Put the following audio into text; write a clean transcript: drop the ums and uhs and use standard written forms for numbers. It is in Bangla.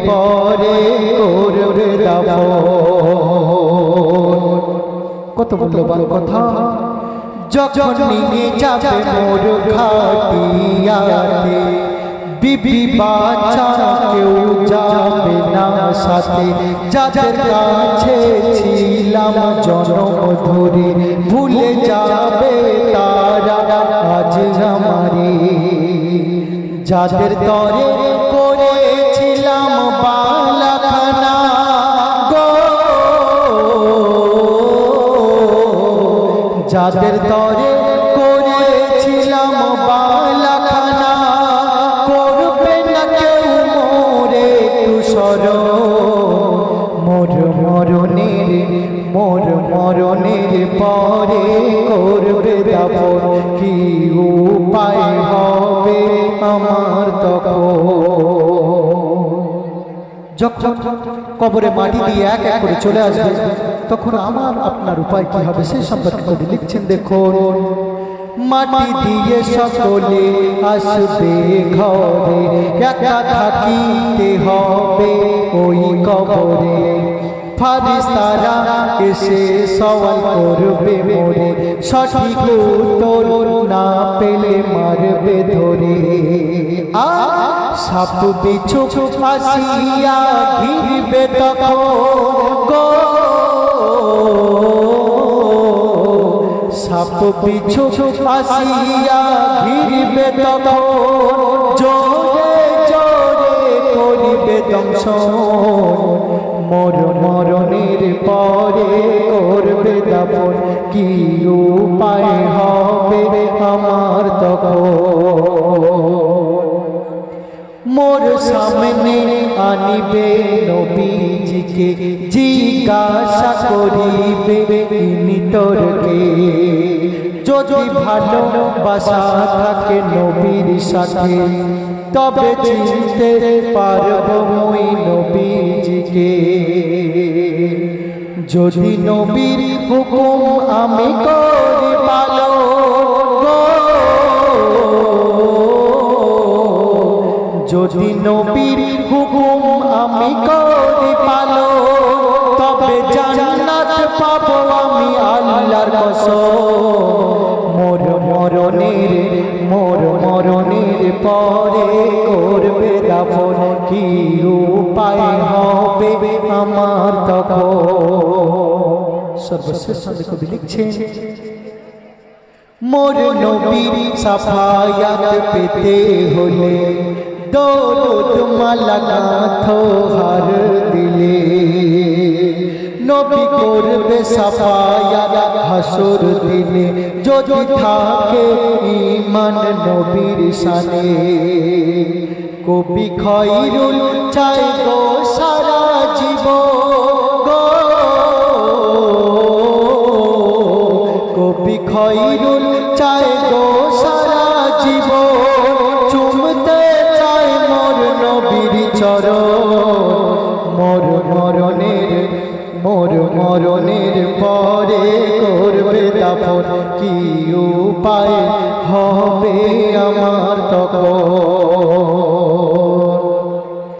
পরে করবে দাফন। কত মূল্যবান কথা। যখন নিয়ে যাবে মোর খাটিয়াতে, বিবি বাচ্চা কেউ যাবে না সাথে। যাদের কাছে ছিলাম জনম ধরে, ভুলে যাবে তারা আজ আমারে। যাদের তরে করেছিলাম বালাখানা গো, যাদের তরে করেছিলাম বালাখানা, করবে না কেউ মোরে তুষর। মোর মরণের পরে করবে দাফন, কি উপায় হবে আমার তখন। যখন কবরে মাটি দিয়ে এক এক করে চলে আসবে, তখন আমার আপনার উপায় কি হবে সেই সম্পর্কে কবি লিখছেন। দেখুন, মাটি দিয়ে সকলে আসবে ঘরে, একা থাকিতে হবে ওই কবরে। ফারিস্তারা এসে সওয়াল করবে মোরে, সঠিক উত্তর না পেলে মারবে ধরে। সাপ বিচ্ছু আসিয়া ঘিরবে তখন গো, সাপ বিচ্ছু আসিয়া ঘিরবে তখন, জোরে জোরে করিবে দংশন। মরণের পরে করবে দাফন, কি উপায় হবে আমার তখন। মোর সামনে আনিবে নবীজিকে, জিজ্ঞাসা করিবে ইনি তোর কে। যদি ভালোবাসা থাকে নবীর সাথে, তবে চিনতে পারব মই নবীজিকে। যদি নবীর হুকুম আমি করি পালন গো, যদি নবীর হুকুম আমি করি পালন, তবে জান্নাত পাবো আমি আল্লাহর কসম। মরণের পরে করবে দাফন, কি উপায় হবে আমার তখন। সর্বশেষ কবি লিখছেন, মোর নবীর সাফায়াত পেতে হলে, দৌলত মালা গাঁথ হার দিলে। নবী করবে সাফায়াত হাসর দিনে, যদি থাকে ঈমান নবীর শানে। কবি খয়রুল চাই গো সারা জীবন গো, কবি খয়রুল চাই গো সারা জীবন। চুমতে চাই মোর নবীর চরণ। মরণের পরে করবে দাফন, কি উপায় হবে আমার তখন।